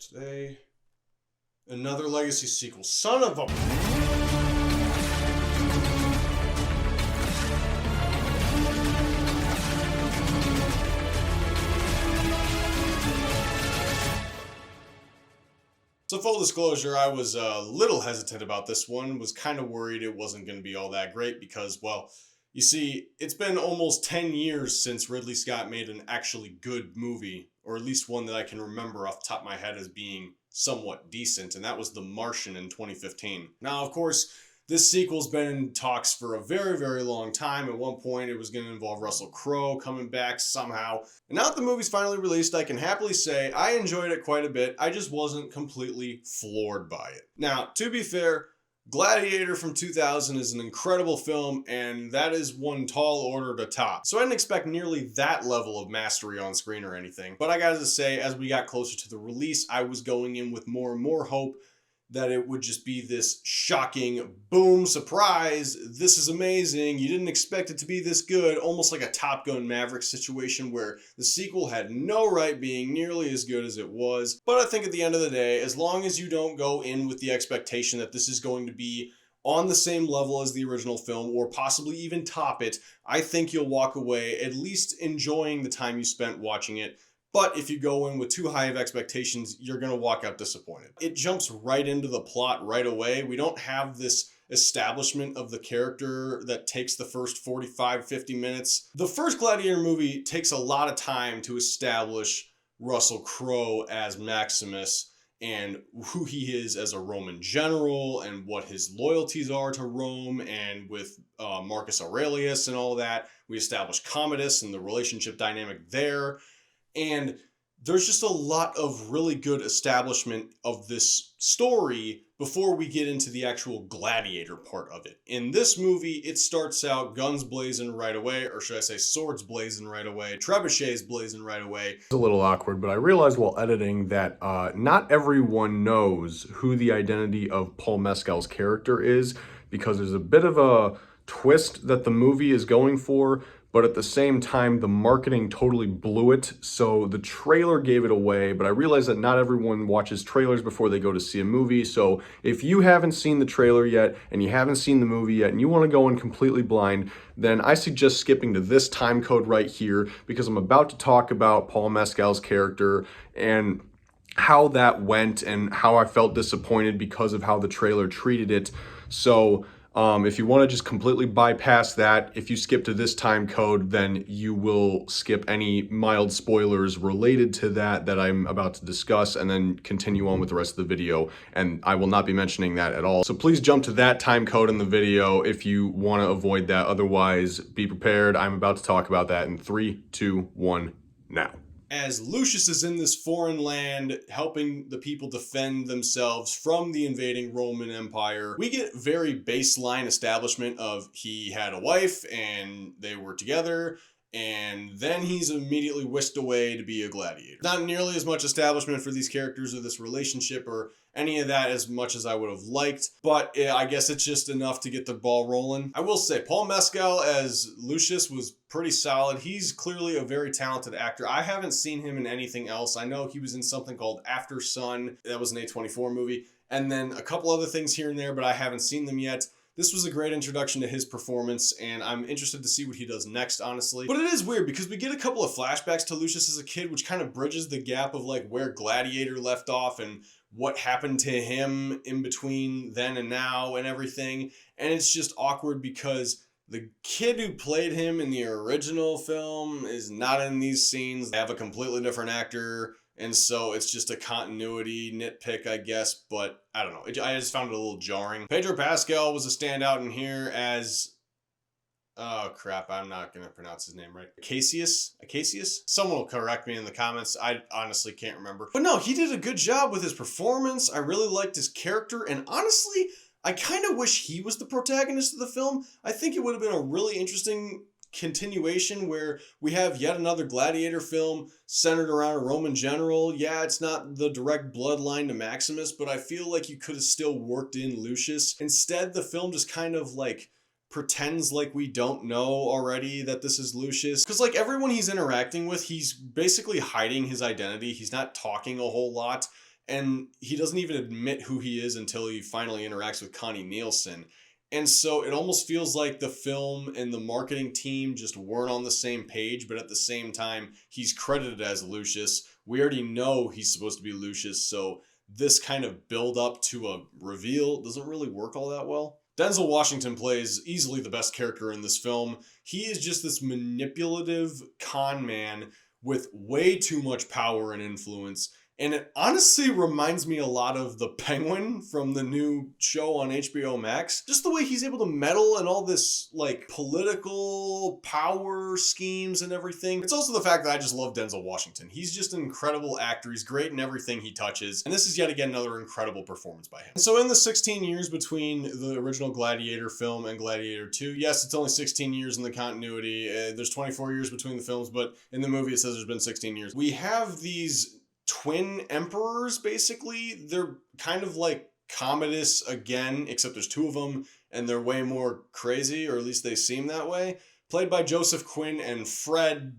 today. Another Legacy sequel. Son of a... So full disclosure, I was a little hesitant about this one, was kind of worried it wasn't going to be all that great because, well, you see, it's been almost 10 years since Ridley Scott made an actually good movie, or at least one that I can remember off the top of my head as being somewhat decent, and that was The Martian in 2015. Now, of course, this sequel's been in talks for a very, very long time. At one point, it was going to involve Russell Crowe coming back somehow. And now that the movie's finally released, I can happily say I enjoyed it quite a bit. I just wasn't completely floored by it. Now, to be fair, Gladiator from 2000 is an incredible film, and that is one tall order to top. So I didn't expect nearly that level of mastery on screen or anything. But I gotta say, as we got closer to the release, I was going in with more and more hope that it would just be this shocking, boom, surprise, this is amazing, you didn't expect it to be this good, almost like a Top Gun Maverick situation where the sequel had no right being nearly as good as it was. But I think at the end of the day, as long as you don't go in with the expectation that this is going to be on the same level as the original film, or possibly even top it, I think you'll walk away at least enjoying the time you spent watching it. But if you go in with too high of expectations, you're going to walk out disappointed. It jumps right into the plot right away. We don't have this establishment of the character that takes the first 45, 50 minutes. The first Gladiator movie takes a lot of time to establish Russell Crowe as Maximus and who he is as a Roman general and what his loyalties are to Rome, and with Marcus Aurelius and all that. We establish Commodus and the relationship dynamic there. And there's just a lot of really good establishment of this story before we get into the actual gladiator part of it. In this movie, it starts out guns blazing right away, or should I say swords blazing right away, trebuchets blazing right away. It's a little awkward, but I realized while editing that not everyone knows who the identity of Paul Mescal's character is, because there's a bit of a twist that the movie is going for, but at the same time, the marketing totally blew it. So the trailer gave it away, but I realize that not everyone watches trailers before they go to see a movie. So if you haven't seen the trailer yet, and you haven't seen the movie yet, and you want to go in completely blind, then I suggest skipping to this time code right here, because I'm about to talk about Paul Mescal's character and how that went and how I felt disappointed because of how the trailer treated it. So if you want to just completely bypass that, if you skip to this time code, then you will skip any mild spoilers related to that I'm about to discuss, and then continue on with the rest of the video, and I will not be mentioning that at all. So please jump to that time code in the video if you want to avoid that. Otherwise, be prepared. I'm about to talk about that in 3, 2, 1, now. As Lucius is in this foreign land helping the people defend themselves from the invading Roman Empire, we get very baseline establishment of he had a wife and they were together, and then he's immediately whisked away to be a gladiator. Not nearly as much establishment for these characters or this relationship or any of that as much as I would have liked, but I guess it's just enough to get the ball rolling. I will say, Paul Mescal as Lucius was pretty solid. He's clearly a very talented actor. I haven't seen him in anything else. I know he was in something called After Sun. That was an A24 movie. And then a couple other things here and there, but I haven't seen them yet. This was a great introduction to his performance, and I'm interested to see what he does next, honestly. But it is weird because we get a couple of flashbacks to Lucius as a kid, which kind of bridges the gap of like where Gladiator left off and what happened to him in between then and now and everything. And it's just awkward because the kid who played him in the original film is not in these scenes. They have a completely different actor. And so it's just a continuity nitpick, I guess, but I don't know. I just found it a little jarring. Pedro Pascal was a standout in here as, oh crap, I'm not going to pronounce his name right. Acacius? Someone will correct me in the comments. I honestly can't remember. But no, he did a good job with his performance. I really liked his character, and honestly, I kind of wish he was the protagonist of the film. I think it would have been a really interesting continuation where we have yet another gladiator film centered around a Roman general. Yeah, it's not the direct bloodline to Maximus, but I feel like you could have still worked in Lucius. Instead, the film just kind of like pretends like we don't know already that this is Lucius. Because like everyone he's interacting with, he's basically hiding his identity. He's not talking a whole lot. and he doesn't even admit who he is until he finally interacts with Connie Nielsen. And so it almost feels like the film and the marketing team just weren't on the same page, but at the same time, he's credited as Lucius. We already know he's supposed to be Lucius, so this kind of build up to a reveal doesn't really work all that well. Denzel Washington plays easily the best character in this film. He is just this manipulative con man with way too much power and influence. And it honestly reminds me a lot of the Penguin from the new show on HBO Max. Just the way he's able to meddle in all this, like, political power schemes and everything. It's also the fact that I just love Denzel Washington. He's just an incredible actor. He's great in everything he touches. And this is yet again another incredible performance by him. And so in the 16 years between the original Gladiator film and Gladiator 2, yes, it's only 16 years in the continuity. There's 24 years between the films, but in the movie it says there's been 16 years. We have these twin emperors, basically. They're kind of like Commodus again, except there's two of them, and they're way more crazy, or at least they seem that way. Played by Joseph Quinn and Fred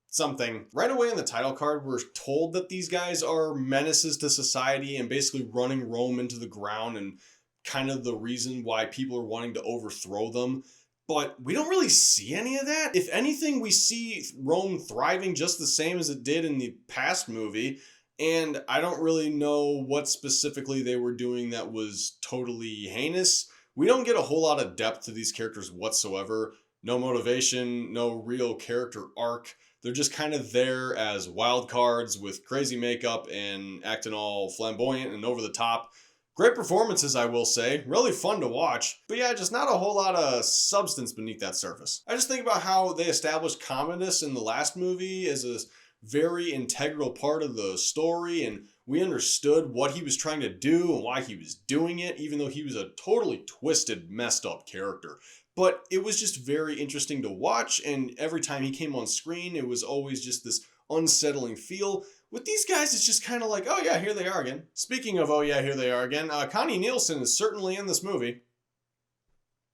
something. Right away in the title card, we're told that these guys are menaces to society and basically running Rome into the ground and kind of the reason why people are wanting to overthrow them. But we don't really see any of that. If anything, we see Rome thriving just the same as it did in the past movie. And I don't really know what specifically they were doing that was totally heinous. We don't get a whole lot of depth to these characters whatsoever. No motivation, no real character arc. They're just kind of there as wild cards with crazy makeup and acting all flamboyant and over the top. Great performances, I will say. Really fun to watch. But yeah, just not a whole lot of substance beneath that surface. I just think about how they established Commodus in the last movie as a very integral part of the story, and we understood what he was trying to do and why he was doing it, even though he was a totally twisted, messed up character. But it was just very interesting to watch, and every time he came on screen, it was always just this unsettling feel. With these guys, it's just kind of like, oh yeah, here they are again. Speaking of, oh yeah, here they are again, Connie Nielsen is certainly in this movie.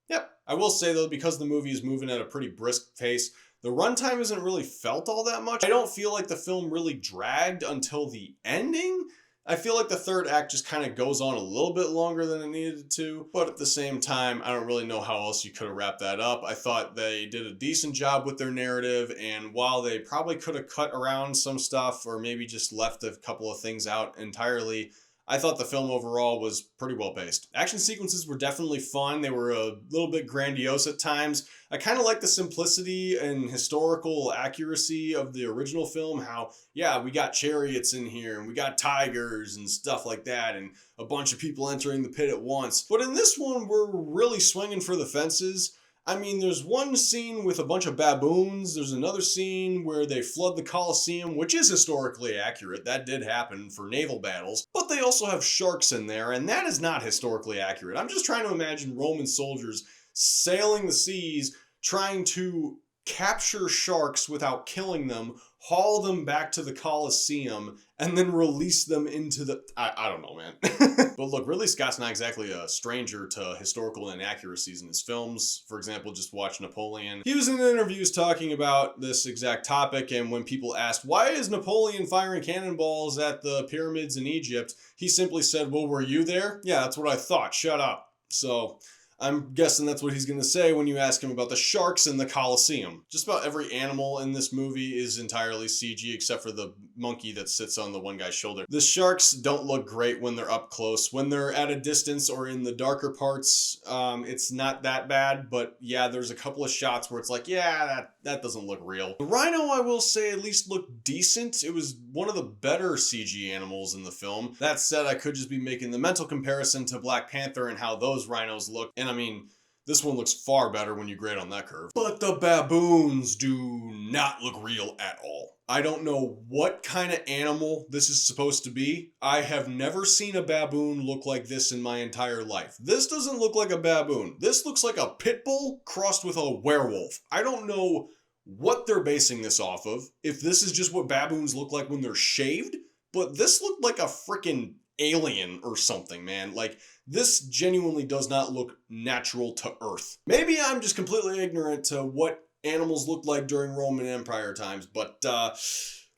Yep. I will say though, because the movie is moving at a pretty brisk pace, the runtime isn't really felt all that much. I don't feel like the film really dragged until the ending. I feel like the third act just kind of goes on a little bit longer than it needed to, but at the same time, I don't really know how else you could have wrapped that up. I thought they did a decent job with their narrative, and while they probably could have cut around some stuff or maybe just left a couple of things out entirely, I thought the film overall was pretty well paced. Action sequences were definitely fun. They were a little bit grandiose at times. I kind of like the simplicity and historical accuracy of the original film. How, yeah, we got chariots in here and we got tigers and stuff like that and a bunch of people entering the pit at once. But in this one, we're really swinging for the fences. I mean, there's one scene with a bunch of baboons. There's another scene where they flood the Colosseum, which is historically accurate. That did happen for naval battles. But they also have sharks in there, and that is not historically accurate. I'm just trying to imagine Roman soldiers sailing the seas, trying to capture sharks without killing them, haul them back to the Colosseum, and then release them into the... I don't know, man. But look, Ridley Scott's not exactly a stranger to historical inaccuracies in his films. For example, just watch Napoleon. He was in interviews talking about this exact topic, and when people asked, why is Napoleon firing cannonballs at the pyramids in Egypt? He simply said, well, were you there? Yeah, that's what I thought. Shut up. So... I'm guessing that's what he's going to say when you ask him about the sharks in the Colosseum. Just about every animal in this movie is entirely CG except for the monkey that sits on the one guy's shoulder. The sharks don't look great when they're up close. When they're at a distance or in the darker parts, it's not that bad. But yeah, there's a couple of shots where it's like, yeah, that doesn't look real. The rhino, I will say, at least looked decent. It was one of the better CG animals in the film. That said, I could just be making the mental comparison to Black Panther and how those rhinos look. And I mean, this one looks far better when you grade on that curve. But the baboons do not look real at all. I don't know what kind of animal this is supposed to be. I have never seen a baboon look like this in my entire life. This doesn't look like a baboon. This looks like a pit bull crossed with a werewolf. I don't know what they're basing this off of, if this is just what baboons look like when they're shaved, but this looked like a freaking alien or something, man. Like, this genuinely does not look natural to Earth. Maybe I'm just completely ignorant to what animals looked like during Roman Empire times, but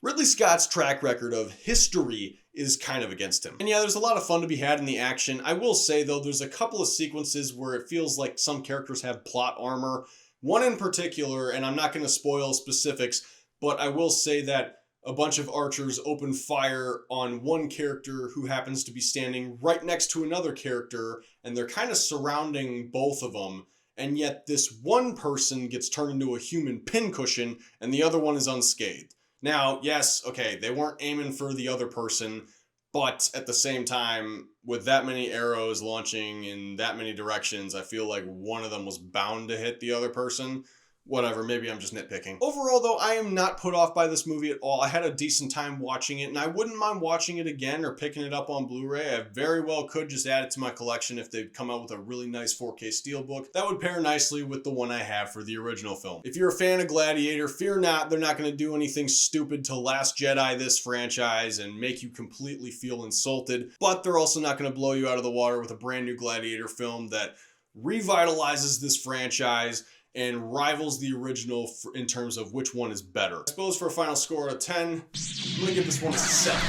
Ridley Scott's track record of history is kind of against him. And yeah, there's a lot of fun to be had in the action. I will say though, there's a couple of sequences where it feels like some characters have plot armor. One in particular, and I'm not going to spoil specifics, but I will say that a bunch of archers open fire on one character who happens to be standing right next to another character, and they're kind of surrounding both of them. And yet this one person gets turned into a human pincushion, and the other one is unscathed. Now, yes, okay, they weren't aiming for the other person, but at the same time, with that many arrows launching in that many directions, I feel like one of them was bound to hit the other person. Whatever, maybe I'm just nitpicking. Overall, though, I am not put off by this movie at all. I had a decent time watching it, and I wouldn't mind watching it again or picking it up on Blu-ray. I very well could just add it to my collection if they come out with a really nice 4K steelbook. That would pair nicely with the one I have for the original film. If you're a fan of Gladiator, fear not, they're not going to do anything stupid to Last Jedi this franchise and make you completely feel insulted, but they're also not going to blow you out of the water with a brand new Gladiator film that revitalizes this franchise and rivals the original in terms of which one is better. I suppose for a final score out of 10, I'm gonna give this one a 7.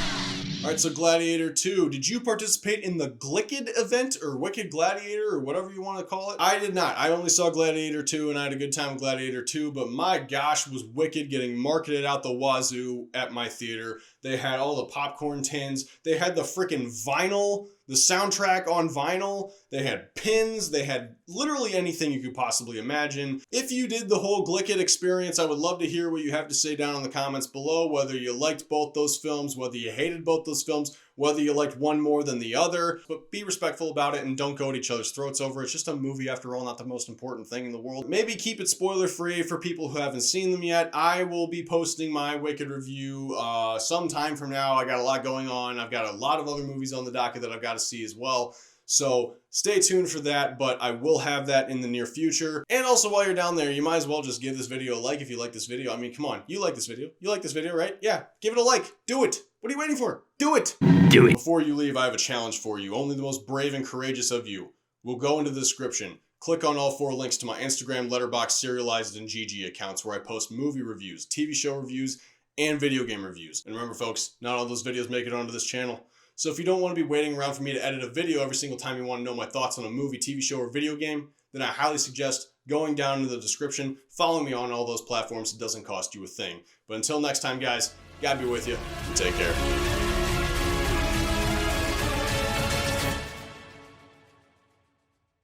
Alright, so Gladiator 2. Did you participate in the Glicked Event or Wicked Gladiator or whatever you want to call it? I did not. I only saw Gladiator 2 and I had a good time with Gladiator 2, but my gosh, was Wicked getting marketed out the wazoo at my theater. They had all the popcorn tins. They had the freaking vinyl, the soundtrack on vinyl. They had pins. They had literally anything you could possibly imagine. If you did the whole Glicked experience, I would love to hear what you have to say down in the comments below, whether you liked both those films, whether you hated both those films, whether you liked one more than the other, but be respectful about it and don't go at each other's throats over it. It's just a movie after all, not the most important thing in the world. Maybe keep it spoiler free for people who haven't seen them yet. I will be posting my Wicked review sometime from now. I got a lot going on. I've got a lot of other movies on the docket that I've got to see as well. So stay tuned for that, but I will have that in the near future. And also while you're down there, you might as well just give this video a like if you like this video. I mean, come on, you like this video. You like this video, right? Yeah, give it a like. Do it. What are you waiting for? Do it. Do it. Before you leave, I have a challenge for you. Only the most brave and courageous of you will go into the description. Click on all 4 links to my Instagram, Letterboxd, Serialized, and GG accounts where I post movie reviews, TV show reviews, and video game reviews. And remember, folks, not all those videos make it onto this channel. So if you don't want to be waiting around for me to edit a video every single time you want to know my thoughts on a movie, TV show, or video game, then I highly suggest going down into the description, follow me on all those platforms. It doesn't cost you a thing. But until next time, guys, God be with you, and take care.